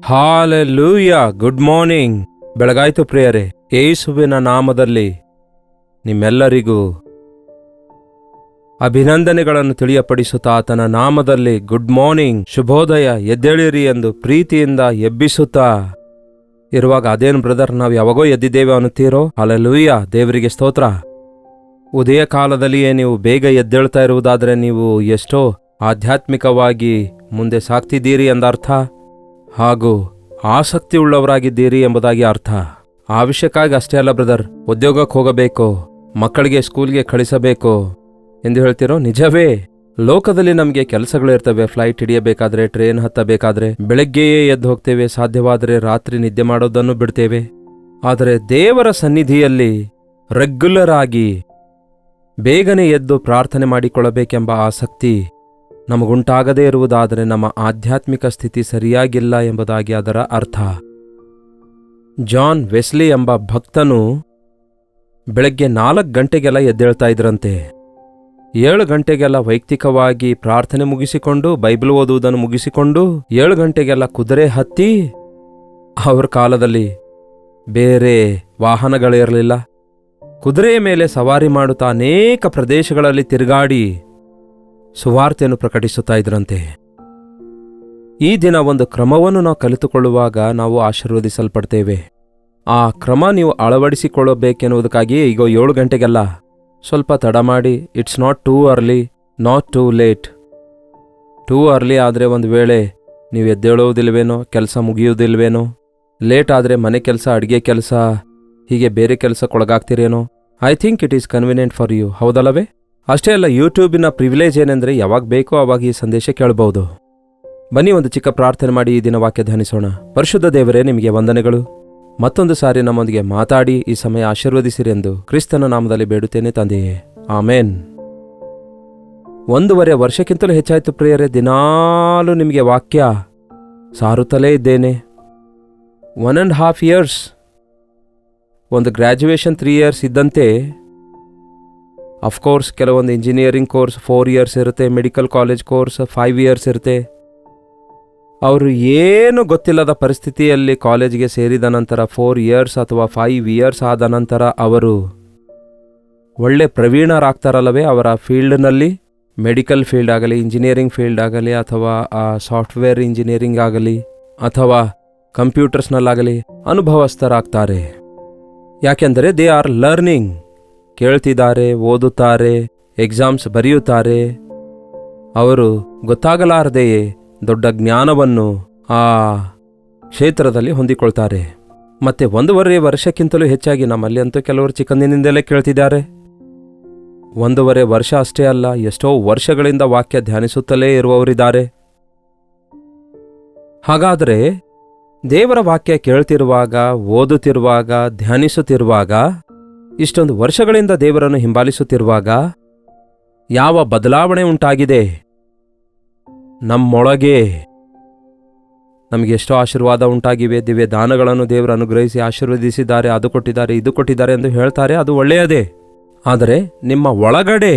Hallelujah. Good morning. ಬೆಳಗಾಯ್ತು ಪ್ರಿಯರೇ. ಯೇಸುವಿನ ನಾಮದಲ್ಲಿ ನಿಮ್ಮೆಲ್ಲರಿಗೂ ಅಭಿನಂದನೆಗಳನ್ನು ತಿಳಿಯಪಡಿಸುತ್ತಾ ಆತನ ನಾಮದಲ್ಲಿ ಗುಡ್ ಮಾರ್ನಿಂಗ್, ಶುಭೋದಯ, ಎದ್ದೇಳಿರಿ ಎಂದು ಪ್ರೀತಿಯಿಂದ ಎಬ್ಬಿಸುತ್ತಾ ಇರುವಾಗ ಅದೇನು ಬ್ರದರ್, ನಾವು ಯಾವಾಗೋ ಎದ್ದಿದ್ದೇವೆ ಅನ್ನುತ್ತೀರೋ? ಹಾಲೆಲೂಯಾ, ದೇವರಿಗೆ ಸ್ತೋತ್ರ. ಉದಯ ಕಾಲದಲ್ಲಿಯೇ ನೀವು ಬೇಗ ಎದ್ದೇಳ್ತಾ ಇರುವುದಾದರೆ ನೀವು ಎಷ್ಟೋ ಆಧ್ಯಾತ್ಮಿಕವಾಗಿ ಮುಂದೆ ಸಾಗ್ತಿದ್ದೀರಿ ಎಂದರ್ಥ, ಹಾಗೂ ಆಸಕ್ತಿ ಉಳ್ಳವರಾಗಿದ್ದೀರಿ ಎಂಬುದಾಗಿ ಅರ್ಥ. ಆ ವಿಷಯಕ್ಕಾಗಿ ಅಷ್ಟೇ ಅಲ್ಲ ಬ್ರದರ್, ಉದ್ಯೋಗಕ್ಕೆ ಹೋಗಬೇಕು, ಮಕ್ಕಳಿಗೆ ಸ್ಕೂಲ್ಗೆ ಕಳಿಸಬೇಕು ಎಂದು ಹೇಳ್ತಿರೋ? ನಿಜವೇ. ಲೋಕದಲ್ಲಿ ನಮಗೆ ಕೆಲಸಗಳಿರ್ತವೆ. ಫ್ಲೈಟ್ ಹಿಡಿಯಬೇಕಾದ್ರೆ, ಟ್ರೈನ್ ಹತ್ತಬೇಕಾದ್ರೆ ಬೆಳಗ್ಗೆಯೇ ಎದ್ದು ಹೋಗ್ತೇವೆ, ಸಾಧ್ಯವಾದರೆ ರಾತ್ರಿ ನಿದ್ದೆ ಮಾಡೋದನ್ನು ಬಿಡ್ತೇವೆ. ಆದರೆ ದೇವರ ಸನ್ನಿಧಿಯಲ್ಲಿ ರೆಗ್ಯುಲರ್ ಆಗಿ ಬೇಗನೆ ಎದ್ದು ಪ್ರಾರ್ಥನೆ ಮಾಡಿಕೊಳ್ಳಬೇಕೆಂಬ ಆಸಕ್ತಿ ನಮಗುಂಟಾಗದೇ ಇರುವುದಾದರೆ ನಮ್ಮ ಆಧ್ಯಾತ್ಮಿಕ ಸ್ಥಿತಿ ಸರಿಯಾಗಿಲ್ಲ ಎಂಬುದಾಗಿ ಅದರ ಅರ್ಥ. ಜಾನ್ ವೆಸ್ಲಿ ಎಂಬ ಭಕ್ತನು ಬೆಳಗ್ಗೆ 4 ಗಂಟೆಗೆಲ್ಲ ಎದ್ದೇಳ್ತಾ ಇದ್ರಂತೆ. 7 ಗಂಟೆಗೆಲ್ಲ ವೈಯಕ್ತಿಕವಾಗಿ ಪ್ರಾರ್ಥನೆ ಮುಗಿಸಿಕೊಂಡು, ಬೈಬಲ್ ಓದುವುದನ್ನು ಮುಗಿಸಿಕೊಂಡು 7 ಗಂಟೆಗೆಲ್ಲ ಕುದುರೆ ಹತ್ತಿ, ಅವ್ರ ಕಾಲದಲ್ಲಿ ಬೇರೆ ವಾಹನಗಳಿರಲಿಲ್ಲ, ಕುದುರೆಯ ಮೇಲೆ ಸವಾರಿ ಮಾಡುತ್ತಾ ಅನೇಕ ಪ್ರದೇಶಗಳಲ್ಲಿ ತಿರುಗಾಡಿ ಸುವಾರ್ತೆಯನ್ನು ಪ್ರಕಟಿಸುತ್ತಾ ಇದ್ರಂತೆ. ಈ ದಿನ ಒಂದು ಕ್ರಮವನ್ನು ನಾವು ಕಲಿತುಕೊಳ್ಳುವಾಗ ನಾವು ಆಶೀರ್ವದಿಸಲ್ಪಡ್ತೇವೆ. ಆ ಕ್ರಮ ನೀವು ಅಳವಡಿಸಿಕೊಳ್ಳಬೇಕೆನ್ನುವುದಕ್ಕಾಗಿ ಈಗ 7 ಗಂಟೆಗೆಲ್ಲ ಸ್ವಲ್ಪ ತಡ ಮಾಡಿ, it's not too early, not too late. Too early ಆದರೆ ಒಂದು ವೇಳೆ ನೀವು ಎದ್ದೇಳುವುದಿಲ್ವೇನೋ, ಕೆಲಸ ಮುಗಿಯುವುದಿಲ್ವೇನೋ, ಲೇಟ್ ಆದರೆ ಮನೆ ಕೆಲಸ, ಅಡುಗೆ ಕೆಲಸ, ಹೀಗೆ ಬೇರೆ ಕೆಲಸಕ್ಕೊಳಗಾಗ್ತಿರೇನೋ. I think it is convenient for you, ಹೌದಲ್ಲವೇ? ಅಷ್ಟೇ ಅಲ್ಲ, ಯೂಟ್ಯೂಬಿನ ಪ್ರಿವಿಲೇಜ್ ಏನೆಂದರೆ ಯಾವಾಗ ಬೇಕೋ ಆವಾಗ ಈ ಸಂದೇಶ ಕೇಳಬಹುದು. ಬನ್ನಿ ಒಂದು ಚಿಕ್ಕ ಪ್ರಾರ್ಥನೆ ಮಾಡಿ ಈ ದಿನ ವಾಕ್ಯ ಧ್ಯಾನಿಸೋಣ. ಪರಿಶುದ್ಧ ದೇವರೇ, ನಿಮಗೆ ವಂದನೆಗಳು. ಮತ್ತೊಂದು ಸಾರಿ ನಮ್ಮೊಂದಿಗೆ ಮಾತಾಡಿ ಈ ಸಮಯ ಆಶೀರ್ವದಿಸಿರಿ ಎಂದು ಕ್ರಿಸ್ತನ ನಾಮದಲ್ಲಿ ಬೇಡುತ್ತೇನೆ ತಂದೆಯೇ, ಆಮೇನ್. 1.5 ವರ್ಷಕ್ಕಿಂತಲೂ ಹೆಚ್ಚಾಯಿತು ಪ್ರಿಯರೇ, ದಿನಾಲೂ ನಿಮಗೆ ವಾಕ್ಯ ಸಾರುತ್ತಲೇ ಇದ್ದೇನೆ. 1.5 years. ಒಂದು ಗ್ರ್ಯಾಜುಯೇಷನ್ 3 years ಇದ್ದಂತೆ, ಅಫ್ಕೋರ್ಸ್ ಕೆಲವೊಂದು ಇಂಜಿನಿಯರಿಂಗ್ ಕೋರ್ಸ್ 4 years ಇರುತ್ತೆ, ಮೆಡಿಕಲ್ ಕಾಲೇಜ್ ಕೋರ್ಸ್ 5 years ಇರುತ್ತೆ. ಅವರು ಏನು ಗೊತ್ತಿಲ್ಲದ ಪರಿಸ್ಥಿತಿಯಲ್ಲಿ ಕಾಲೇಜಿಗೆ ಸೇರಿದ ನಂತರ 4 years ಅಥವಾ 5 years ಆದ ನಂತರ ಅವರು ಒಳ್ಳೆ ಪ್ರವೀಣರಾಗ್ತಾರಲ್ಲವೇ ಅವರ ಫೀಲ್ಡ್ನಲ್ಲಿ. ಮೆಡಿಕಲ್ ಫೀಲ್ಡ್ ಆಗಲಿ, ಇಂಜಿನಿಯರಿಂಗ್ ಫೀಲ್ಡ್ ಆಗಲಿ, ಅಥವಾ ಸಾಫ್ಟ್ವೇರ್ ಇಂಜಿನಿಯರಿಂಗ್ ಆಗಲಿ, ಅಥವಾ ಕಂಪ್ಯೂಟರ್ಸ್ನಲ್ಲಾಗಲಿ ಅನುಭವಸ್ಥರಾಗ್ತಾರೆ. ಯಾಕೆಂದರೆ ದೇ ಆರ್ ಲರ್ನಿಂಗ್. ಕೇಳ್ತಿದ್ದಾರೆ, ಓದುತ್ತಾರೆ, ಎಕ್ಸಾಮ್ಸ್ ಬರೆಯುತ್ತಾರೆ. ಅವರು ಗೊತ್ತಾಗಲಾರದೆಯೇ ದೊಡ್ಡ ಜ್ಞಾನವನ್ನು ಆ ಕ್ಷೇತ್ರದಲ್ಲಿ ಹೊಂದಿಕೊಳ್ತಾರೆ. ಮತ್ತೆ 1.5 ವರ್ಷಕ್ಕಿಂತಲೂ ಹೆಚ್ಚಾಗಿ, ನಮ್ಮಲ್ಲಿ ಅಂತೂ ಕೆಲವರು ಚಿಕ್ಕಂದಿನಿಂದಲೇ ಕೇಳ್ತಿದ್ದಾರೆ. 1.5 ವರ್ಷ ಅಷ್ಟೇ ಅಲ್ಲ, ಎಷ್ಟೋ ವರ್ಷಗಳಿಂದ ವಾಕ್ಯ ಧ್ಯಾನಿಸುತ್ತಲೇ ಇರುವವರಿದ್ದಾರೆ. ಹಾಗಾದರೆ ದೇವರ ವಾಕ್ಯ ಕೇಳ್ತಿರುವಾಗ, ಓದುತ್ತಿರುವಾಗ, ಧ್ಯಾನಿಸುತ್ತಿರುವಾಗ, ಇಷ್ಟೊಂದು ವರ್ಷಗಳಿಂದ ದೇವರನ್ನು ಹಿಂಬಾಲಿಸುತ್ತಿರುವಾಗ ಯಾವ ಬದಲಾವಣೆ ಉಂಟಾಗಿದೆ ನಮ್ಮೊಳಗೆ? ನಮಗೆ ಎಷ್ಟೋ ಆಶೀರ್ವಾದ ಉಂಟಾಗಿವೆ. ದಿವ್ಯ ದಾನಗಳನ್ನು ದೇವರು ಅನುಗ್ರಹಿಸಿ ಆಶೀರ್ವದಿಸಿದ್ದಾರೆ, ಅದು ಕೊಟ್ಟಿದ್ದಾರೆ, ಇದು ಕೊಟ್ಟಿದ್ದಾರೆ ಎಂದು ಹೇಳ್ತಾರೆ, ಅದು ಒಳ್ಳೆಯದೇ. ಆದರೆ ನಿಮ್ಮ ಒಳಗಡೆ,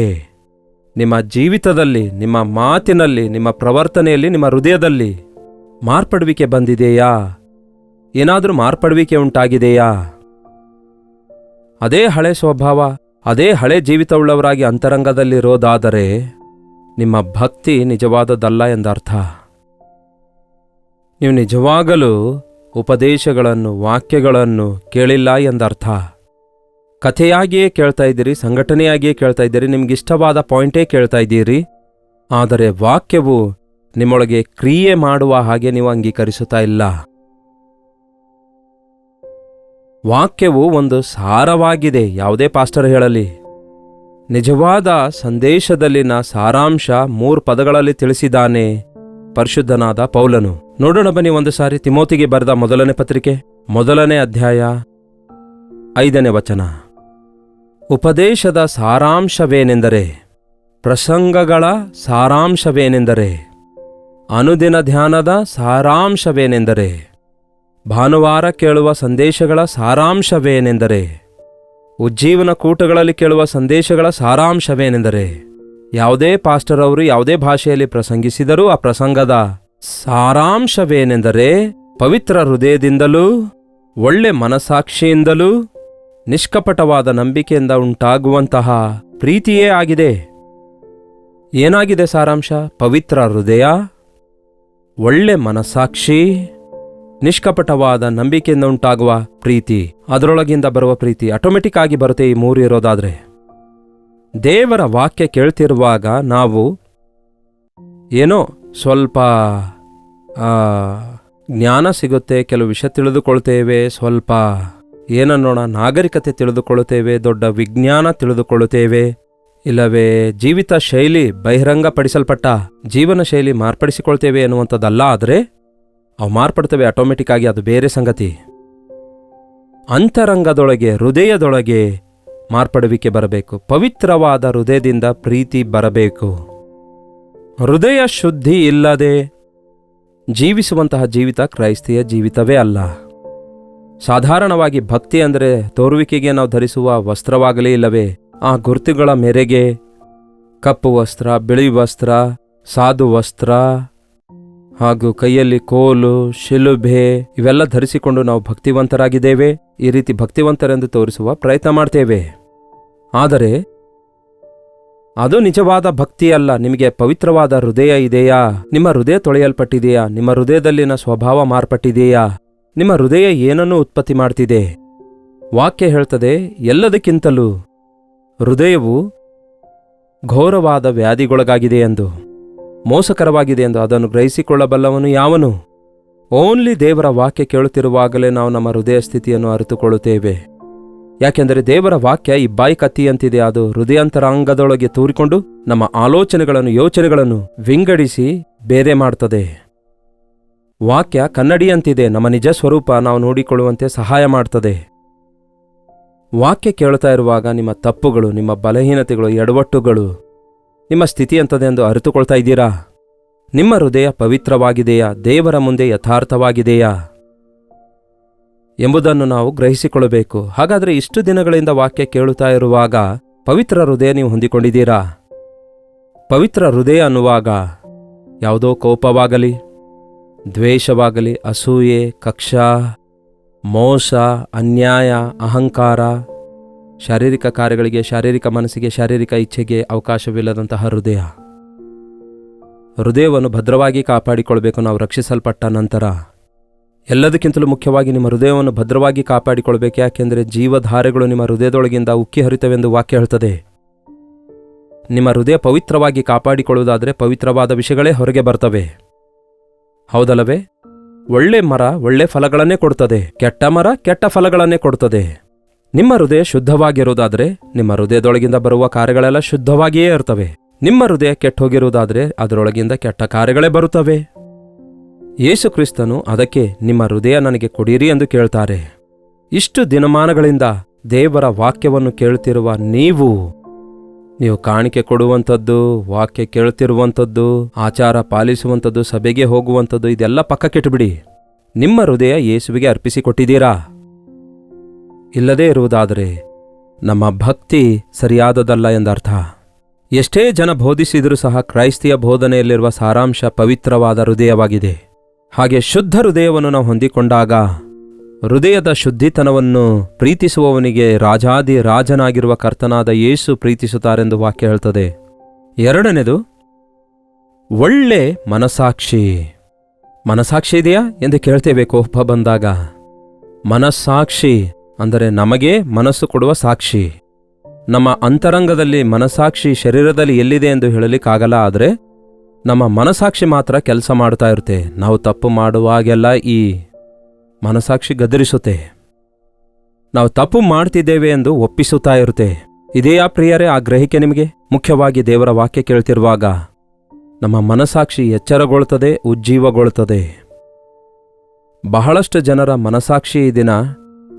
ನಿಮ್ಮ ಜೀವಿತದಲ್ಲಿ, ನಿಮ್ಮ ಮಾತಿನಲ್ಲಿ, ನಿಮ್ಮ ಪ್ರವರ್ತನೆಯಲ್ಲಿ, ನಿಮ್ಮ ಹೃದಯದಲ್ಲಿ ಮಾರ್ಪಡುವಿಕೆ ಬಂದಿದೆಯಾ? ಏನಾದರೂ ಮಾರ್ಪಡುವಿಕೆ ಉಂಟಾಗಿದೆಯಾ? ಅದೇ ಹಳೆ ಸ್ವಭಾವ, ಅದೇ ಹಳೆ ಜೀವಿತವುಳ್ಳವರಾಗಿ ಅಂತರಂಗದಲ್ಲಿರೋದಾದರೆ ನಿಮ್ಮ ಭಕ್ತಿ ನಿಜವಾದದ್ದಲ್ಲ ಎಂದರ್ಥ. ನೀವು ನಿಜವಾಗಲೂ ಉಪದೇಶಗಳನ್ನು, ವಾಕ್ಯಗಳನ್ನು ಕೇಳಿಲ್ಲ ಎಂದರ್ಥ. ಕಥೆಯಾಗಿಯೇ ಕೇಳ್ತಾ ಇದ್ದೀರಿ, ಸಂಘಟನೆಯಾಗಿಯೇ ಕೇಳ್ತಾ ಇದ್ದೀರಿ, ನಿಮಗಿಷ್ಟವಾದ ಪಾಯಿಂಟೇ ಕೇಳ್ತಾ ಇದ್ದೀರಿ. ಆದರೆ ವಾಕ್ಯವು ನಿಮ್ಮೊಳಗೆ ಕ್ರಿಯೆ ಮಾಡುವ ಹಾಗೆ ನೀವು ಅಂಗೀಕರಿಸುತ್ತಾ ಇಲ್ಲ. ವಾಕ್ಯವು ಒಂದು ಸಾರವಾಗಿದೆ, ಯಾವುದೇ ಪಾಸ್ಟರ್ ಹೇಳಲಿ. ನಿಜವಾದ ಸಂದೇಶದಲ್ಲಿನ ಸಾರಾಂಶ 3 ಪದಗಳಲ್ಲಿ ತಿಳಿಸಿದ್ದಾನೆ ಪರಿಶುದ್ಧನಾದ ಪೌಲನು. ನೋಡೋಣ ಬನ್ನಿ ಒಂದು ಸಾರಿ ತಿಮೋತಿಗೆ ಬರೆದ 1ನೇ ಪತ್ರಿಕೆ 1ನೇ ಅಧ್ಯಾಯ 5ನೇ ವಚನ. ಉಪದೇಶದ ಸಾರಾಂಶವೇನೆಂದರೆ, ಪ್ರಸಂಗಗಳ ಸಾರಾಂಶವೇನೆಂದರೆ, ಅನುದಿನ ಧ್ಯಾನದ ಸಾರಾಂಶವೇನೆಂದರೆ, ಭಾನುವಾರ ಕೇಳುವ ಸಂದೇಶಗಳ ಸಾರಾಂಶವೇನೆಂದರೆ, ಉಜ್ಜೀವನ ಕೂಟಗಳಲ್ಲಿ ಕೇಳುವ ಸಂದೇಶಗಳ ಸಾರಾಂಶವೇನೆಂದರೆ, ಯಾವುದೇ ಪಾಸ್ಟರ್ ಅವರು ಯಾವುದೇ ಭಾಷೆಯಲ್ಲಿ ಪ್ರಸಂಗಿಸಿದರೂ ಆ ಪ್ರಸಂಗದ ಸಾರಾಂಶವೇನೆಂದರೆ ಪವಿತ್ರ ಹೃದಯದಿಂದಲೂ ಒಳ್ಳೆ ಮನಸಾಕ್ಷಿಯಿಂದಲೂ ನಿಷ್ಕಪಟವಾದ ನಂಬಿಕೆಯಿಂದ ಉಂಟಾಗುವಂತಹ ಪ್ರೀತಿಯೇ ಆಗಿದೆ. ಏನಾಗಿದೆ ಸಾರಾಂಶ? ಪವಿತ್ರ ಹೃದಯ, ಒಳ್ಳೆ ಮನಸಾಕ್ಷಿ, ನಿಷ್ಕಪಟವಾದ ನಂಬಿಕೆಯಿಂದ ಉಂಟಾಗುವ ಪ್ರೀತಿ. ಅದರೊಳಗಿಂದ ಬರುವ ಪ್ರೀತಿ ಆಟೋಮೆಟಿಕ್ ಆಗಿ ಬರುತ್ತೆ ಈ ಮೂರು ಇರೋದಾದ್ರೆ. ದೇವರ ವಾಕ್ಯ ಕೇಳ್ತಿರುವಾಗ ನಾವು ಏನೋ ಸ್ವಲ್ಪ ಜ್ಞಾನ ಸಿಗುತ್ತೆ, ಕೆಲವು ವಿಷಯ ತಿಳಿದುಕೊಳ್ತೇವೆ, ಸ್ವಲ್ಪ ಏನನ್ನೋಣ ನಾಗರಿಕತೆ ತಿಳಿದುಕೊಳ್ಳುತ್ತೇವೆ, ದೊಡ್ಡ ವಿಜ್ಞಾನ ತಿಳಿದುಕೊಳ್ಳುತ್ತೇವೆ, ಇಲ್ಲವೇ ಜೀವಿತ ಶೈಲಿ ಬಹಿರಂಗಪಡಿಸಲ್ಪಟ್ಟ ಜೀವನ ಶೈಲಿ ಮಾರ್ಪಡಿಸಿಕೊಳ್ತೇವೆ ಎನ್ನುವಂಥದ್ದಲ್ಲ. ಆದರೆ ಅವು ಮಾರ್ಪಡ್ತವೆ ಆಟೋಮೆಟಿಕ್ ಆಗಿ, ಅದು ಬೇರೆ ಸಂಗತಿ. ಅಂತರಂಗದೊಳಗೆ, ಹೃದಯದೊಳಗೆ ಮಾರ್ಪಡುವಿಕೆ ಬರಬೇಕು. ಪವಿತ್ರವಾದ ಹೃದಯದಿಂದ ಪ್ರೀತಿ ಬರಬೇಕು. ಹೃದಯ ಶುದ್ಧಿ ಇಲ್ಲದೆ ಜೀವಿಸುವಂತಹ ಜೀವಿತ ಕ್ರೈಸ್ತಿಯ ಜೀವಿತವೇ ಅಲ್ಲ. ಸಾಧಾರಣವಾಗಿ ಭಕ್ತಿ ಅಂದರೆ ತೋರುವಿಕೆಗೆ ನಾವು ಧರಿಸುವ ವಸ್ತ್ರವಾಗಲಿ, ಇಲ್ಲವೇ ಆ ಗುರುತುಗಳ ಮೇರೆಗೆ ಕಪ್ಪು ವಸ್ತ್ರ, ಬಿಳಿ ವಸ್ತ್ರ, ಸಾಧು ವಸ್ತ್ರ ಹಾಗೂ ಕೈಯಲ್ಲಿ ಕೋಲು, ಶಿಲುಬೆ ಇವೆಲ್ಲ ಧರಿಸಿಕೊಂಡು ನಾವು ಭಕ್ತಿವಂತರಾಗಿದ್ದೇವೆ, ಈ ರೀತಿ ಭಕ್ತಿವಂತರೆಂದು ತೋರಿಸುವ ಪ್ರಯತ್ನ ಮಾಡ್ತೇವೆ. ಆದರೆ ಅದು ನಿಜವಾದ ಭಕ್ತಿ ಅಲ್ಲ. ನಿಮಗೆ ಪವಿತ್ರವಾದ ಹೃದಯ ಇದೆಯಾ? ನಿಮ್ಮ ಹೃದಯ ತೊಳೆಯಲ್ಪಟ್ಟಿದೆಯಾ? ನಿಮ್ಮ ಹೃದಯದಲ್ಲಿನ ಸ್ವಭಾವ ಮಾರ್ಪಟ್ಟಿದೆಯಾ? ನಿಮ್ಮ ಹೃದಯ ಏನನ್ನು ಉತ್ಪತ್ತಿ ಮಾಡ್ತಿದೆ? ವಾಕ್ಯ ಹೇಳ್ತದೆ, ಎಲ್ಲದಕ್ಕಿಂತಲೂ ಹೃದಯವು ಘೋರವಾದ ವ್ಯಾಧಿಗೊಳಗಾಗಿದೆ ಎಂದು, ಮೋಸಕರವಾಗಿದೆ ಎಂದು. ಅದನ್ನು ಗ್ರಹಿಸಿಕೊಳ್ಳಬಲ್ಲವನು ಯಾವನು? ಓನ್ಲಿ ದೇವರ ವಾಕ್ಯ ಕೇಳುತ್ತಿರುವಾಗಲೇ ನಾವು ನಮ್ಮ ಹೃದಯ ಸ್ಥಿತಿಯನ್ನು ಅರಿತುಕೊಳ್ಳುತ್ತೇವೆ. ಯಾಕೆಂದರೆ ದೇವರ ವಾಕ್ಯ ಇಬ್ಬಾಯಿ ಕತ್ತಿಯಂತಿದೆ. ಅದು ಹೃದಯಾಂತರಾಂಗದೊಳಗೆ ತೂರಿಕೊಂಡು ನಮ್ಮ ಆಲೋಚನೆಗಳನ್ನು, ಯೋಚನೆಗಳನ್ನು ವಿಂಗಡಿಸಿ ಬೇರೆ ಮಾಡ್ತದೆ. ವಾಕ್ಯ ಕನ್ನಡಿಯಂತಿದೆ, ನಮ್ಮ ನಿಜ ಸ್ವರೂಪ ನಾವು ನೋಡಿಕೊಳ್ಳುವಂತೆ ಸಹಾಯ ಮಾಡ್ತದೆ. ವಾಕ್ಯ ಕೇಳ್ತಾ ಇರುವಾಗ ನಿಮ್ಮ ತಪ್ಪುಗಳು, ನಿಮ್ಮ ಬಲಹೀನತೆಗಳು, ಎಡವಟ್ಟುಗಳು, ನಿಮ್ಮ ಸ್ಥಿತಿ ಎಂಥದೆಂದು ಅರಿತುಕೊಳ್ತಾ ಇದ್ದೀರಾ? ನಿಮ್ಮ ಹೃದಯ ಪವಿತ್ರವಾಗಿದೆಯಾ? ದೇವರ ಮುಂದೆ ಯಥಾರ್ಥವಾಗಿದೆಯಾ ಎಂಬುದನ್ನು ನಾವು ಗ್ರಹಿಸಿಕೊಳ್ಳಬೇಕು. ಹಾಗಾದರೆ ಇಷ್ಟು ದಿನಗಳಿಂದ ವಾಕ್ಯ ಕೇಳುತ್ತಾ ಇರುವಾಗ ಪವಿತ್ರ ಹೃದಯ ನೀವು ಹೊಂದಿಕೊಂಡಿದ್ದೀರಾ? ಪವಿತ್ರ ಹೃದಯ ಅನ್ನುವಾಗ ಯಾವುದೋ ಕೋಪವಾಗಲಿ, ದ್ವೇಷವಾಗಲಿ, ಅಸೂಯೆ, ಕಕ್ಷಾ, ಮೋಸ, ಅನ್ಯಾಯ, ಅಹಂಕಾರ, ಶಾರೀರಿಕ ಕಾರ್ಯಗಳಿಗೆ, ಶಾರೀರಿಕ ಮನಸ್ಸಿಗೆ, ಶಾರೀರಿಕ ಇಚ್ಛೆಗೆ ಅವಕಾಶವಿಲ್ಲದಂತಹ ಹೃದಯ. ಹೃದಯವನ್ನು ಭದ್ರವಾಗಿ ಕಾಪಾಡಿಕೊಳ್ಬೇಕು ನಾವು ರಕ್ಷಿಸಲ್ಪಟ್ಟ ನಂತರ. ಎಲ್ಲದಕ್ಕಿಂತಲೂ ಮುಖ್ಯವಾಗಿ ನಿಮ್ಮ ಹೃದಯವನ್ನು ಭದ್ರವಾಗಿ ಕಾಪಾಡಿಕೊಳ್ಬೇಕು. ಯಾಕೆಂದರೆ ಜೀವಧಾರೆಗಳು ನಿಮ್ಮ ಹೃದಯದೊಳಗಿಂದ ಉಕ್ಕಿ ಹರಿತವೆಂದು ವಾಕ್ಯ ಹೇಳ್ತದೆ. ನಿಮ್ಮ ಹೃದಯ ಪವಿತ್ರವಾಗಿ ಕಾಪಾಡಿಕೊಳ್ಳುವುದಾದರೆ ಪವಿತ್ರವಾದ ವಿಷಯಗಳೇ ಹೊರಗೆ ಬರ್ತವೆ. ಹೌದಲ್ಲವೇ? ಒಳ್ಳೆ ಮರ ಒಳ್ಳೆ ಫಲಗಳನ್ನೇ ಕೊಡ್ತದೆ, ಕೆಟ್ಟ ಮರ ಕೆಟ್ಟ ಫಲಗಳನ್ನೇ ಕೊಡ್ತದೆ. ನಿಮ್ಮ ಹೃದಯ ಶುದ್ಧವಾಗಿರುವುದಾದರೆ ನಿಮ್ಮ ಹೃದಯದೊಳಗಿಂದ ಬರುವ ಕಾರ್ಯಗಳೆಲ್ಲ ಶುದ್ಧವಾಗಿಯೇ ಇರ್ತವೆ. ನಿಮ್ಮ ಹೃದಯ ಕೆಟ್ಟ ಹೋಗಿರುವುದಾದರೆ ಅದರೊಳಗಿಂದ ಕೆಟ್ಟ ಕಾರ್ಯಗಳೇ ಬರುತ್ತವೆ. ಯೇಸು ಕ್ರಿಸ್ತನು ಅದಕ್ಕೆ ನಿಮ್ಮ ಹೃದಯ ನನಗೆ ಕೊಡಿರಿ ಎಂದು ಕೇಳ್ತಾರೆ. ಇಷ್ಟು ದಿನಮಾನಗಳಿಂದ ದೇವರ ವಾಕ್ಯವನ್ನು ಕೇಳುತ್ತಿರುವ ನೀವು ಕಾಣಿಕೆ ಕೊಡುವಂಥದ್ದು, ವಾಕ್ಯ ಕೇಳುತ್ತಿರುವಂಥದ್ದು, ಆಚಾರ ಪಾಲಿಸುವಂಥದ್ದು, ಸಭೆಗೆ ಹೋಗುವಂಥದ್ದು, ಇದೆಲ್ಲ ಪಕ್ಕಕ್ಕಿಟ್ಟುಬಿಡಿ. ನಿಮ್ಮ ಹೃದಯ ಯೇಸುವಿಗೆ ಅರ್ಪಿಸಿಕೊಟ್ಟಿದ್ದೀರಾ? ಇಲ್ಲದೇ ಇರುವುದಾದರೆ ನಮ್ಮ ಭಕ್ತಿ ಸರಿಯಾದದಲ್ಲ ಎಂದರ್ಥ. ಎಷ್ಟೇ ಜನ ಬೋಧಿಸಿದರೂ ಸಹ ಕ್ರೈಸ್ತಿಯ ಬೋಧನೆಯಲ್ಲಿರುವ ಸಾರಾಂಶ ಪವಿತ್ರವಾದ ಹೃದಯವಾಗಿದೆ. ಹಾಗೆ ಶುದ್ಧ ಹೃದಯವನ್ನು ನಾವು ಹೊಂದಿಕೊಂಡಾಗ ಹೃದಯದ ಶುದ್ಧಿತನವನ್ನು ಪ್ರೀತಿಸುವವನಿಗೆ ರಾಜಾದಿ ರಾಜನಾಗಿರುವ ಕರ್ತನಾದ ಯೇಸು ಪ್ರೀತಿಸುತ್ತಾರೆಂದು ವಾಕ್ಯ ಹೇಳ್ತದೆ. ಎರಡನೇದು, ಒಳ್ಳೆ ಮನಸಾಕ್ಷಿ. ಮನಸಾಕ್ಷಿ ಇದೆಯಾ ಎಂದು ಕೇಳ್ತೇವೆ ಕೋಪ ಬಂದಾಗ. ಮನಸ್ಸಾಕ್ಷಿ ಅಂದರೆ ನಮಗೆ ಮನಸ್ಸು ಕೊಡುವ ಸಾಕ್ಷಿ. ನಮ್ಮ ಅಂತರಂಗದಲ್ಲಿ ಮನಸಾಕ್ಷಿ ಶರೀರದಲ್ಲಿ ಎಲ್ಲಿದೆ ಎಂದು ಹೇಳಲಿಕ್ಕಾಗಲ್ಲ. ಆದರೆ ನಮ್ಮ ಮನಸಾಕ್ಷಿ ಮಾತ್ರ ಕೆಲಸ ಮಾಡ್ತಾ ಇರುತ್ತೆ. ನಾವು ತಪ್ಪು ಮಾಡುವಾಗೆಲ್ಲ ಈ ಮನಸಾಕ್ಷಿ ಗದರಿಸುತ್ತೆ. ನಾವು ತಪ್ಪು ಮಾಡ್ತಿದ್ದೇವೆ ಎಂದು ಒಪ್ಪಿಸುತ್ತಾ ಇರುತ್ತೆ. ಇದೆಯಾ ಪ್ರಿಯರೇ ಆ ಗ್ರಹಿಕೆ ನಿಮಗೆ? ಮುಖ್ಯವಾಗಿ ದೇವರ ವಾಕ್ಯ ಕೇಳ್ತಿರುವಾಗ ನಮ್ಮ ಮನಸಾಕ್ಷಿ ಎಚ್ಚರಗೊಳ್ತದೆ, ಉಜ್ಜೀವಗೊಳ್ತದೆ. ಬಹಳಷ್ಟು ಜನರ ಮನಸಾಕ್ಷಿ ಈ ದಿನ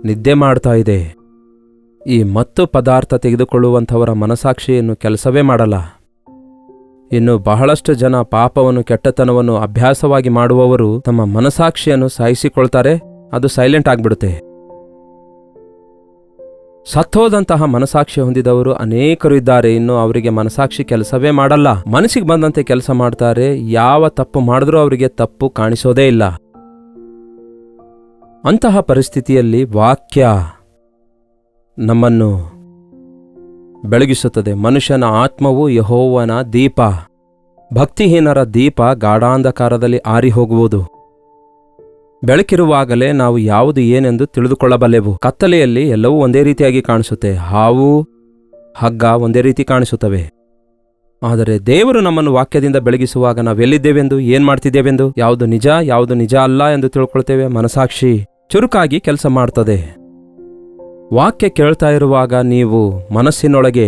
ನಿದ್ದೆ ಮಾಡ್ತಾ ಇದೆ. ಈ ಮತ್ತು ಪದಾರ್ಥ ತೆಗೆದುಕೊಳ್ಳುವಂಥವರ ಮನಸಾಕ್ಷಿಯನ್ನು ಕೆಲಸವೇ ಮಾಡಲ್ಲ. ಇನ್ನು ಬಹಳಷ್ಟು ಜನ ಪಾಪವನ್ನು, ಕೆಟ್ಟತನವನ್ನು ಅಭ್ಯಾಸವಾಗಿ ಮಾಡುವವರು ತಮ್ಮ ಮನಸಾಕ್ಷಿಯನ್ನು ಸಾಯಿಸಿಕೊಳ್ತಾರೆ. ಅದು ಸೈಲೆಂಟ್ ಆಗಿಬಿಡುತ್ತೆ. ಸತ್ತೋದಂತಹ ಮನಸಾಕ್ಷಿ ಹೊಂದಿದವರು ಅನೇಕರು ಇದ್ದಾರೆ. ಇನ್ನು ಅವರಿಗೆ ಮನಸಾಕ್ಷಿ ಕೆಲಸವೇ ಮಾಡಲ್ಲ. ಮನಸ್ಸಿಗೆ ಬಂದಂತೆ ಕೆಲಸ ಮಾಡ್ತಾರೆ. ಯಾವ ತಪ್ಪು ಮಾಡಿದ್ರೂ ಅವರಿಗೆ ತಪ್ಪು ಕಾಣಿಸೋದೇ ಇಲ್ಲ. ಅಂತಹ ಪರಿಸ್ಥಿತಿಯಲ್ಲಿ ವಾಕ್ಯ ನಮ್ಮನ್ನು ಬೆಳಗಿಸುತ್ತದೆ. ಮನುಷ್ಯನ ಆತ್ಮವು ಯೆಹೋವನ ದೀಪ. ಭಕ್ತಿಹೀನರ ದೀಪ ಗಾಢಾಂಧಕಾರದಲ್ಲಿ ಆರಿ ಹೋಗುವುದು. ಬೆಳಕಿರುವಾಗಲೇ ನಾವು ಯಾವುದು ಏನೆಂದು ತಿಳಿದುಕೊಳ್ಳಬಲ್ಲೆವು. ಕತ್ತಲೆಯಲ್ಲಿ ಎಲ್ಲವೂ ಒಂದೇ ರೀತಿಯಾಗಿ ಕಾಣಿಸುತ್ತೆ. ಹಾವು, ಹಗ್ಗ ಒಂದೇ ರೀತಿ ಕಾಣಿಸುತ್ತವೆ. ಆದರೆ ದೇವರು ನಮ್ಮನ್ನು ವಾಕ್ಯದಿಂದ ಬೆಳಗಿಸುವಾಗ ನಾವೆಲ್ಲಿದ್ದೇವೆಂದು, ಏನ್ ಮಾಡ್ತಿದ್ದೇವೆಂದು, ಯಾವುದು ನಿಜ ಯಾವುದು ನಿಜ ಅಲ್ಲ ಎಂದು ತಿಳ್ಕೊಳ್ತೇವೆ. ಮನಸಾಕ್ಷಿ ಚುರುಕಾಗಿ ಕೆಲಸ ಮಾಡ್ತದೆ. ವಾಕ್ಯ ಕೇಳ್ತಾ ಇರುವಾಗ ನೀವು ಮನಸ್ಸಿನೊಳಗೆ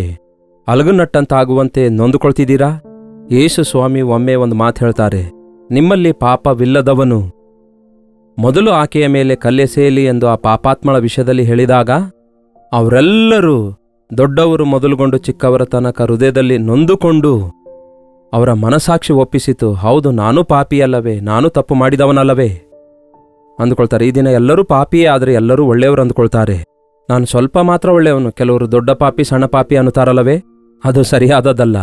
ಅಲಗುನಟ್ಟಂತಾಗುವಂತೆ ನೊಂದುಕೊಳ್ತಿದ್ದೀರಾ? ಯೇಸು ಸ್ವಾಮಿ ಒಮ್ಮೆ ಒಂದು ಮಾತು ಹೇಳ್ತಾರೆ, ನಿಮ್ಮಲ್ಲಿ ಪಾಪವಿಲ್ಲದವನು ಮೊದಲು ಆಕೆಯ ಮೇಲೆ ಕಲ್ಲೆಸೆಯಲಿ ಎಂದು ಆ ಪಾಪಾತ್ಮಳ ವಿಷಯದಲ್ಲಿ ಹೇಳಿದಾಗ ಅವರೆಲ್ಲರೂ ದೊಡ್ಡವರು ಮೊದಲುಗೊಂಡು ಚಿಕ್ಕವರ ತನಕ ಹೃದಯದಲ್ಲಿ ನೊಂದುಕೊಂಡು ಅವರ ಮನಸಾಕ್ಷಿ ಒಪ್ಪಿಸಿತು. ಹೌದು, ನಾನು ಪಾಪಿಯಲ್ಲವೇ, ನಾನು ತಪ್ಪು ಮಾಡಿದವನಲ್ಲವೇ ಅಂದುಕೊಳ್ತಾರೆ. ಈ ದಿನ ಎಲ್ಲರೂ ಪಾಪಿಯೇ, ಆದರೆ ಎಲ್ಲರೂ ಒಳ್ಳೆಯವರು ಅಂದುಕೊಳ್ತಾರೆ. ನಾನು ಸ್ವಲ್ಪ ಮಾತ್ರ ಒಳ್ಳೆಯವನು, ಕೆಲವರು ದೊಡ್ಡ ಪಾಪಿ ಸಣ್ಣ ಪಾಪಿ ಅನ್ನುತ್ತಾರಲ್ಲವೇ? ಅದು ಸರಿಯಾದದಲ್ಲ.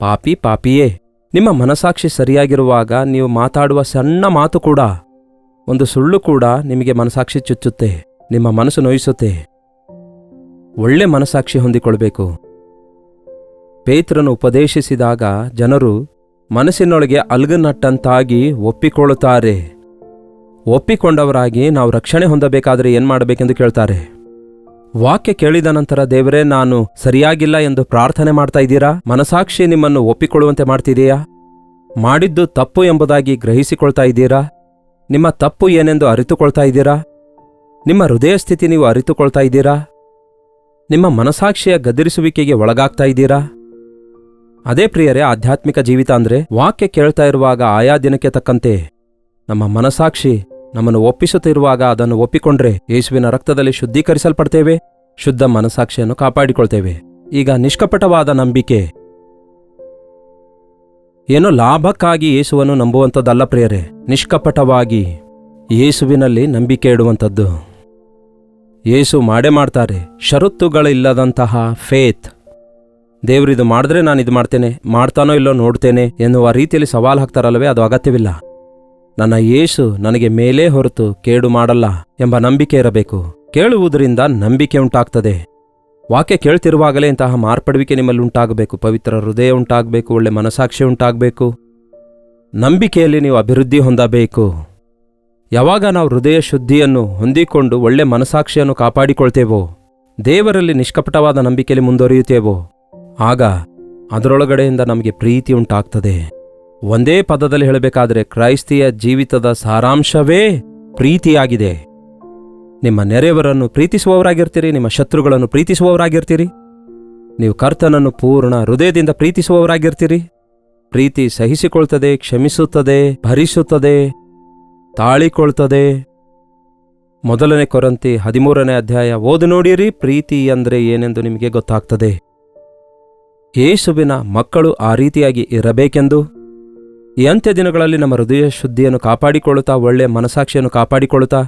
ಪಾಪಿ ಪಾಪಿಯೇ. ನಿಮ್ಮ ಮನಸಾಕ್ಷಿ ಸರಿಯಾಗಿರುವಾಗ ನೀವು ಮಾತಾಡುವ ಸಣ್ಣ ಮಾತು ಕೂಡ, ಒಂದು ಸುಳ್ಳು ಕೂಡ ನಿಮಗೆ ಮನಸಾಕ್ಷಿ ಚುಚ್ಚುತ್ತೆ, ನಿಮ್ಮ ಮನಸ್ಸು ನೋಯಿಸುತ್ತೆ. ಒಳ್ಳೆ ಮನಸಾಕ್ಷಿ ಹೊಂದಿಕೊಳ್ಬೇಕು. ಪೇತ್ರನು ಉಪದೇಶಿಸಿದಾಗ ಜನರು ಮನಸ್ಸಿನೊಳಗೆ ಅಲ್ಗನಟ್ಟಂತಾಗಿ ಒಪ್ಪಿಕೊಳ್ಳುತ್ತಾರೆ. ಒಪ್ಪಿಕೊಂಡವರಾಗಿ ನಾವು ರಕ್ಷಣೆ ಹೊಂದಬೇಕಾದರೆ ಏನು ಮಾಡಬೇಕೆಂದು ಕೇಳ್ತಾರೆ. ವಾಕ್ಯ ಕೇಳಿದ ನಂತರ ದೇವರೇ ನಾನು ಸರಿಯಾಗಿಲ್ಲ ಎಂದು ಪ್ರಾರ್ಥನೆ ಮಾಡ್ತಾ ಇದ್ದೀರಾ? ಮನಸಾಕ್ಷಿ ನಿಮ್ಮನ್ನು ಒಪ್ಪಿಕೊಳ್ಳುವಂತೆ ಮಾಡ್ತಿದೆಯಾ? ಮಾಡಿದ್ದು ತಪ್ಪು ಎಂಬುದಾಗಿ ಗ್ರಹಿಸಿಕೊಳ್ತಾ ಇದ್ದೀರಾ? ನಿಮ್ಮ ತಪ್ಪು ಏನೆಂದು ಅರಿತುಕೊಳ್ತಾ ಇದ್ದೀರಾ? ನಿಮ್ಮ ಹೃದಯ ಸ್ಥಿತಿ ನೀವು ಅರಿತುಕೊಳ್ತಾ ಇದ್ದೀರಾ? ನಿಮ್ಮ ಮನಸಾಕ್ಷಿಯ ಗದರಿಸುವಿಕೆಗೆ ಒಳಗಾಗ್ತಾ ಇದ್ದೀರಾ? ಅದೇ ಪ್ರಿಯರೇ ಆಧ್ಯಾತ್ಮಿಕ ಜೀವಿತ ಅಂದ್ರೆ. ವಾಕ್ಯ ಕೇಳ್ತಾ ಇರುವಾಗ ಆಯಾ ದಿನಕ್ಕೆ ತಕ್ಕಂತೆ ನಮ್ಮ ಮನಸಾಕ್ಷಿ ನಮ್ಮನ್ನು ಒಪ್ಪಿಸುತ್ತಿರುವಾಗ ಅದನ್ನು ಒಪ್ಪಿಕೊಂಡ್ರೆ ಯೇಸುವಿನ ರಕ್ತದಲ್ಲಿ ಶುದ್ಧೀಕರಿಸಲ್ಪಡ್ತೇವೆ, ಶುದ್ಧ ಮನಸಾಕ್ಷಿಯನ್ನು ಕಾಪಾಡಿಕೊಳ್ತೇವೆ. ಈಗ ನಿಷ್ಕಪಟವಾದ ನಂಬಿಕೆ ಏನೋ ಲಾಭಕ್ಕಾಗಿ ಯೇಸುವನ್ನು ನಂಬುವಂಥದ್ದಲ್ಲ ಪ್ರಿಯರೇ. ನಿಷ್ಕಪಟವಾಗಿ ಯೇಸುವಿನಲ್ಲಿ ನಂಬಿಕೆ ಇಡುವಂಥದ್ದು. ಯೇಸು ಮಾಡೇ ಮಾಡ್ತಾರೆ. ಷರತ್ತುಗಳಿಲ್ಲದಂತಹ ಫೇತ್. ದೇವರಿದು ಮಾಡಿದ್ರೆ ನಾನು ಇದು ಮಾಡ್ತೇನೆ, ಮಾಡ್ತಾನೋ ಇಲ್ಲೋ ನೋಡ್ತೇನೆ ಎನ್ನುವ ರೀತಿಯಲ್ಲಿ ಸವಾಲು ಹಾಕ್ತಾರಲ್ಲವೇ, ಅದು ಅಗತ್ಯವಿಲ್ಲ. ನನ್ನ ಯೇಸು ನನಗೆ ಮೇಲೇ ಹೊರತು ಕೇಡು ಮಾಡಲ್ಲ ಎಂಬ ನಂಬಿಕೆ ಇರಬೇಕು. ಕೇಳುವುದರಿಂದ ನಂಬಿಕೆ ಉಂಟಾಗ್ತದೆ. ವಾಕ್ಯ ಕೇಳ್ತಿರುವಾಗಲೇ ಇಂತಹ ಮಾರ್ಪಡುವಿಕೆ ನಿಮ್ಮಲ್ಲಿ ಉಂಟಾಗಬೇಕು. ಪವಿತ್ರ ಹೃದಯ ಉಂಟಾಗಬೇಕು, ಒಳ್ಳೆ ಮನಸಾಕ್ಷಿ ಉಂಟಾಗಬೇಕು, ನಂಬಿಕೆಯಲ್ಲಿ ನೀವು ಅಭಿವೃದ್ಧಿ ಹೊಂದಬೇಕು. ಯಾವಾಗ ನಾವು ಹೃದಯ ಶುದ್ಧಿಯನ್ನು ಹೊಂದಿಕೊಂಡು ಒಳ್ಳೆ ಮನಸಾಕ್ಷಿಯನ್ನು ಕಾಪಾಡಿಕೊಳ್ತೇವೋ, ದೇವರಲ್ಲಿ ನಿಷ್ಕಪಟವಾದ ನಂಬಿಕೆಯಲ್ಲಿ ಮುಂದುವರಿಯುತ್ತೇವೋ, ಆಗ ಅದರೊಳಗಡೆಯಿಂದ ನಮಗೆ ಪ್ರೀತಿ ಉಂಟಾಗ್ತದೆ. ಒಂದೇ ಪದದಲ್ಲಿ ಹೇಳಬೇಕಾದರೆ ಕ್ರೈಸ್ತಿಯ ಜೀವಿತದ ಸಾರಾಂಶವೇ ಪ್ರೀತಿಯಾಗಿದೆ. ನಿಮ್ಮ ನೆರೆಯವರನ್ನು ಪ್ರೀತಿಸುವವರಾಗಿರ್ತೀರಿ, ನಿಮ್ಮ ಶತ್ರುಗಳನ್ನು ಪ್ರೀತಿಸುವವರಾಗಿರ್ತೀರಿ, ನೀವು ಕರ್ತನನ್ನು ಪೂರ್ಣ ಹೃದಯದಿಂದ ಪ್ರೀತಿಸುವವರಾಗಿರ್ತೀರಿ. ಪ್ರೀತಿ ಸಹಿಸಿಕೊಳ್ತದೆ, ಕ್ಷಮಿಸುತ್ತದೆ, ಭರಿಸುತ್ತದೆ, ತಾಳಿಕೊಳ್ತದೆ. 1 ಕೊರಿಂಥಿ 13ನೇ ಅಧ್ಯಾಯ ಓದು ನೋಡಿರಿ. ಪ್ರೀತಿ ಅಂದರೆ ಏನೆಂದು ನಿಮಗೆ ಗೊತ್ತಾಗ್ತದೆ. ಯೇಸುವಿನ ಮಕ್ಕಳು ಆ ರೀತಿಯಾಗಿ ಇರಬೇಕೆಂದು ಈ ಅಂತ್ಯ ದಿನಗಳಲ್ಲಿ ನಮ್ಮ ಹೃದಯ ಶುದ್ಧಿಯನ್ನು ಕಾಪಾಡಿಕೊಳ್ಳುತ್ತಾ, ಒಳ್ಳೆಯ ಮನಸಾಕ್ಷಿಯನ್ನು ಕಾಪಾಡಿಕೊಳ್ಳುತ್ತಾ,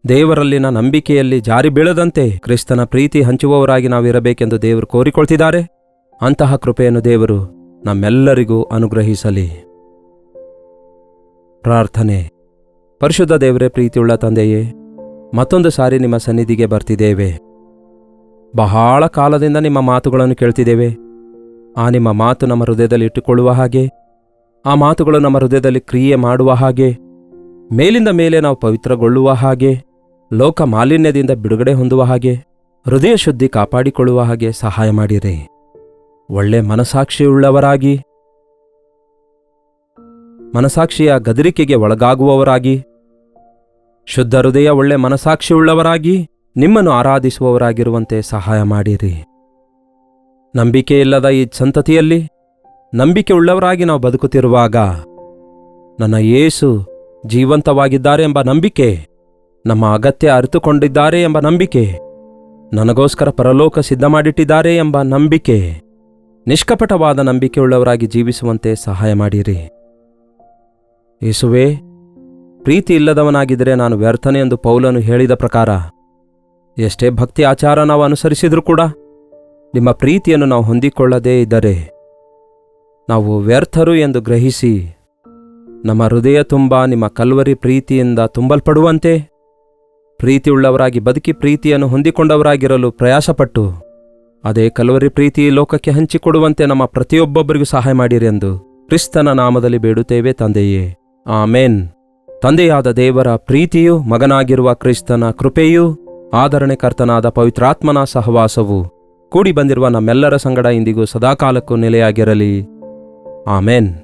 ದೇವರಲ್ಲಿನ ನಂಬಿಕೆಯಲ್ಲಿ ಜಾರಿ ಬೀಳದಂತೆ ಕ್ರಿಸ್ತನ ಪ್ರೀತಿ ಹಂಚುವವರಾಗಿ ನಾವಿರಬೇಕೆಂದು ದೇವರು ಕೋರಿಕೊಳ್ತಿದ್ದಾರೆ. ಅಂತಹ ಕೃಪೆಯನ್ನು ದೇವರು ನಮ್ಮೆಲ್ಲರಿಗೂ ಅನುಗ್ರಹಿಸಲಿ. ಪ್ರಾರ್ಥನೆ. ಪರಿಶುದ್ಧ ದೇವರೇ, ಪ್ರೀತಿಯುಳ್ಳ ತಂದೆಯೇ, ಮತ್ತೊಂದು ಸಾರಿ ನಿಮ್ಮ ಸನ್ನಿಧಿಗೆ ಬರ್ತಿದ್ದೇವೆ. ಬಹಳ ಕಾಲದಿಂದ ನಿಮ್ಮ ಮಾತುಗಳನ್ನು ಕೇಳ್ತಿದ್ದೇವೆ. ಆ ನಿಮ್ಮ ಮಾತು ನಮ್ಮ ಹೃದಯದಲ್ಲಿ ಇಟ್ಟುಕೊಳ್ಳುವ ಹಾಗೆ, ಆ ಮಾತುಗಳು ನಮ್ಮ ಹೃದಯದಲ್ಲಿ ಕ್ರಿಯೆ ಮಾಡುವ ಹಾಗೆ, ಮೇಲಿಂದ ಮೇಲೆ ನಾವು ಪವಿತ್ರಗೊಳ್ಳುವ ಹಾಗೆ, ಲೋಕ ಮಾಲಿನ್ಯದಿಂದ ಬಿಡುಗಡೆ ಹೊಂದುವ ಹಾಗೆ, ಹೃದಯ ಶುದ್ಧಿ ಕಾಪಾಡಿಕೊಳ್ಳುವ ಹಾಗೆ ಸಹಾಯ ಮಾಡಿರಿ. ಒಳ್ಳೆ ಮನಸಾಕ್ಷಿಯುಳ್ಳವರಾಗಿ, ಮನಸಾಕ್ಷಿಯ ಗದರಿಕೆಗೆ ಒಳಗಾಗುವವರಾಗಿ, ಶುದ್ಧ ಹೃದಯ ಒಳ್ಳೆ ಮನಸಾಕ್ಷಿಯುಳ್ಳವರಾಗಿ ನಿಮ್ಮನ್ನು ಆರಾಧಿಸುವವರಾಗಿರುವಂತೆ ಸಹಾಯ ಮಾಡಿರಿ. ನಂಬಿಕೆಯಿಲ್ಲದ ಈ ಸಂತತಿಯಲ್ಲಿ ನಂಬಿಕೆ ಉಳ್ಳವರಾಗಿ ನಾವು ಬದುಕುತ್ತಿರುವಾಗ ನನ್ನ ಯೇಸು ಜೀವಂತವಾಗಿದ್ದಾರೆ ಎಂಬ ನಂಬಿಕೆ, ನಮ್ಮ ಅಗತ್ಯ ಅರಿತುಕೊಂಡಿದ್ದಾರೆ ಎಂಬ ನಂಬಿಕೆ, ನನಗೋಸ್ಕರ ಪರಲೋಕ ಸಿದ್ಧ ಮಾಡಿಟ್ಟಿದ್ದಾರೆ ಎಂಬ ನಂಬಿಕೆ, ನಿಷ್ಕಪಟವಾದ ನಂಬಿಕೆಯುಳ್ಳವರಾಗಿ ಜೀವಿಸುವಂತೆ ಸಹಾಯ ಮಾಡಿರಿ. ಯೇಸುವೇ, ಪ್ರೀತಿ ಇಲ್ಲದವನಾಗಿದ್ದರೆ ನಾನು ವ್ಯರ್ಥನೆ ಎಂದು ಪೌಲನು ಹೇಳಿದ ಪ್ರಕಾರ ಎಷ್ಟೇ ಭಕ್ತಿ ಆಚಾರ ನಾವು ಅನುಸರಿಸಿದ್ರೂ ಕೂಡ ನಿಮ್ಮ ಪ್ರೀತಿಯನ್ನು ನಾವು ಹೊಂದಿಕೊಳ್ಳದೇ ಇದ್ದರೆ ನಾವು ವ್ಯರ್ಥರು ಎಂದು ಗ್ರಹಿಸಿ ನಮ್ಮ ಹೃದಯ ತುಂಬ ನಿಮ್ಮ ಕಲ್ವರಿ ಪ್ರೀತಿಯಿಂದ ತುಂಬಲ್ಪಡುವಂತೆ ಪ್ರೀತಿಯುಳ್ಳವರಾಗಿ ಬದುಕಿ ಪ್ರೀತಿಯನ್ನು ಹೊಂದಿಕೊಂಡವರಾಗಿರಲು ಪ್ರಯಾಸಪಟ್ಟು ಅದೇ ಕಲ್ವರಿ ಪ್ರೀತಿ ಲೋಕಕ್ಕೆ ಹಂಚಿಕೊಡುವಂತೆ ನಮ್ಮ ಪ್ರತಿಯೊಬ್ಬೊಬ್ಬರಿಗೂ ಸಹಾಯ ಮಾಡಿರಿ ಎಂದು ಕ್ರಿಸ್ತನ ನಾಮದಲ್ಲಿ ಬೇಡುತ್ತೇವೆ ತಂದೆಯೇ, ಆಮೇನ್. ತಂದೆಯಾದ ದೇವರ ಪ್ರೀತಿಯೂ ಮಗನಾಗಿರುವ ಕ್ರಿಸ್ತನ ಕೃಪೆಯೂ ಆದರಣೆಕರ್ತನಾದ ಪವಿತ್ರಾತ್ಮನ ಸಹವಾಸವು ಕೂಡಿ ಬಂದಿರುವ ನಮ್ಮೆಲ್ಲರ ಸಂಗಡ ಇಂದಿಗೂ ಸದಾಕಾಲಕ್ಕೂ ನೆಲೆಯಾಗಿರಲಿ. ಆಮೇನ್.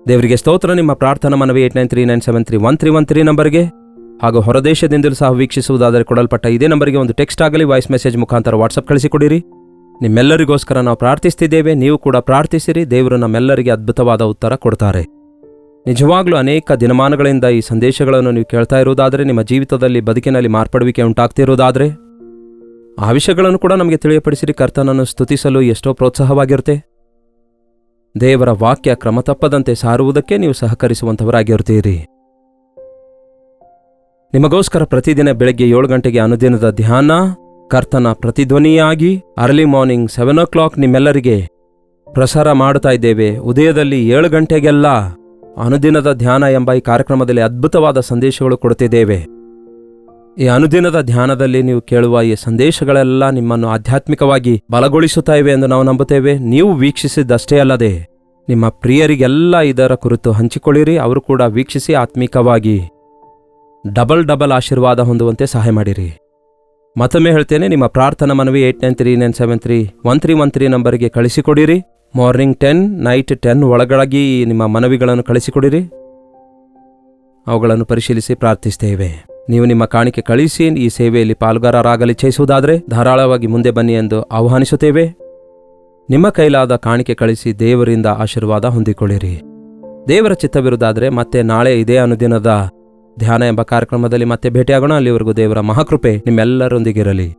ದೇವರಿಗೆ ಸ್ತೋತ್ರ. ನಿಮ್ಮ ಪ್ರಾರ್ಥನಾ ಮನವಿ 8939731313 ನಂಬರ್ಗೆ ಹಾಗೂ ಹೊರದೇಶದಿಂದಲೂ ಸಹ ವೀಕ್ಷಿಸುವುದಾದರೆ ಕೊಡಲ್ಪಟ್ಟ ಇದೇ ನಂಬರಿಗೆ ಒಂದು ಟೆಕ್ಸ್ಟ್ ಆಗಲಿ ವಾಯ್ಸ್ ಮೆಸೇಜ್ ಮುಖಾಂತರ ವಾಟ್ಸಪ್ ಕಳಿಸಿಕೊಡಿರಿ. ನಿಮ್ಮೆಲ್ಲರಿಗೋಸ್ಕರ ನಾವು ಪ್ರಾರ್ಥಿಸ್ತಿದ್ದೇವೆ. ನೀವು ಕೂಡ ಪ್ರಾರ್ಥಿಸಿರಿ. ದೇವರು ನಮ್ಮೆಲ್ಲರಿಗೆ ಅದ್ಭುತವಾದ ಉತ್ತರ ಕೊಡ್ತಾರೆ. ನಿಜವಾಗ್ಲೂ ಅನೇಕ ದಿನಮಾನಗಳಿಂದ ಈ ಸಂದೇಶಗಳನ್ನು ನೀವು ಕೇಳ್ತಾ ಇರುವುದಾದರೆ, ನಿಮ್ಮ ಜೀವಿತದಲ್ಲಿ ಬದುಕಿನಲ್ಲಿ ಮಾರ್ಪಡುವಿಕೆ ಉಂಟಾಗ್ತಿರುವುದಾದರೆ ಆ ವಿಷಯಗಳನ್ನು ಕೂಡ ನಮಗೆ ತಿಳಿಯಪಡಿಸಿರಿ. ಕರ್ತನನ್ನು ಸ್ತುತಿಸಲು ಎಷ್ಟೋ ಪ್ರೋತ್ಸಾಹವಾಗಿರುತ್ತೆ. ದೇವರ ವಾಕ್ಯ ಕ್ರಮ ತಪ್ಪದಂತೆ ಸಾರುವುದಕ್ಕೆ ನೀವು ಸಹಕರಿಸುವಂಥವರಾಗಿರ್ತೀರಿ. ನಿಮಗೋಸ್ಕರ ಪ್ರತಿದಿನ ಬೆಳಗ್ಗೆ 7 ಗಂಟೆಗೆ ಅನುದಿನದ ಧ್ಯಾನ, ಕರ್ತನ ಪ್ರತಿಧ್ವನಿಯಾಗಿ ಅರ್ಲಿ ಮಾರ್ನಿಂಗ್ 7 o'clock ನಿಮ್ಮೆಲ್ಲರಿಗೆ ಪ್ರಸಾರ ಮಾಡುತ್ತಾ ಇದ್ದೇವೆ. ಉದಯದಲ್ಲಿ 7 ಗಂಟೆಗೆಲ್ಲ ಅನುದಿನದ ಧ್ಯಾನ ಎಂಬ ಈ ಕಾರ್ಯಕ್ರಮದಲ್ಲಿ ಅದ್ಭುತವಾದ ಸಂದೇಶಗಳು ಕೊಡುತ್ತಿದ್ದೇವೆ. ಈ ಅನುದಿನದ ಧ್ಯಾನದಲ್ಲಿ ನೀವು ಕೇಳುವ ಈ ಸಂದೇಶಗಳೆಲ್ಲ ನಿಮ್ಮನ್ನು ಆಧ್ಯಾತ್ಮಿಕವಾಗಿ ಬಲಗೊಳಿಸುತ್ತಾ ಇವೆ ಎಂದು ನಾವು ನಂಬುತ್ತೇವೆ. ನೀವು ವೀಕ್ಷಿಸಿದ್ದಷ್ಟೇ ಅಲ್ಲದೆ ನಿಮ್ಮ ಪ್ರಿಯರಿಗೆಲ್ಲ ಇದರ ಕುರಿತು ಹಂಚಿಕೊಳ್ಳಿರಿ. ಅವರು ಕೂಡ ವೀಕ್ಷಿಸಿ ಆತ್ಮಿಕವಾಗಿ ಡಬಲ್ ಆಶೀರ್ವಾದ ಹೊಂದುವಂತೆ ಸಹಾಯ ಮಾಡಿರಿ. ಮತ್ತೊಮ್ಮೆ ಹೇಳ್ತೇನೆ, ನಿಮ್ಮ ಪ್ರಾರ್ಥನಾ ಮನವಿ 8939731313 ನಂಬರಿಗೆ ಕಳಿಸಿಕೊಡಿರಿ. ಮಾರ್ನಿಂಗ್ 10, ನೈಟ್ 10 ಒಳಗಾಗಿ ನಿಮ್ಮ ಮನವಿಗಳನ್ನು ಕಳಿಸಿಕೊಡಿರಿ. ಅವುಗಳನ್ನು ಪರಿಶೀಲಿಸಿ ಪ್ರಾರ್ಥಿಸ್ತೇವೆ. ನೀವು ನಿಮ್ಮ ಕಾಣಿಕೆ ಕಳಿಸಿ ಈ ಸೇವೆಯಲ್ಲಿ ಪಾಲುಗಾರರಾಗಲು ಇಚ್ಛಿಸುವುದಾದರೆ ಧಾರಾಳವಾಗಿ ಮುಂದೆ ಬನ್ನಿ ಎಂದು ಆಹ್ವಾನಿಸುತ್ತೇವೆ. ನಿಮ್ಮ ಕೈಲಾದ ಕಾಣಿಕೆ ಕಳಿಸಿ ದೇವರಿಂದ ಆಶೀರ್ವಾದ ಹೊಂದಿಕೊಳ್ಳಿರಿ. ದೇವರ ಚಿತ್ತವಿರುವುದಾದರೆ ಮತ್ತೆ ನಾಳೆ ಇದೇ ಅನುದಿನದ ಧ್ಯಾನ ಎಂಬ ಕಾರ್ಯಕ್ರಮದಲ್ಲಿ ಮತ್ತೆ ಭೇಟಿಯಾಗೋಣ. ಅಲ್ಲಿವರೆಗೂ ದೇವರ ಮಹಾಕೃಪೆ ನಿಮ್ಮೆಲ್ಲರೊಂದಿಗಿರಲಿ.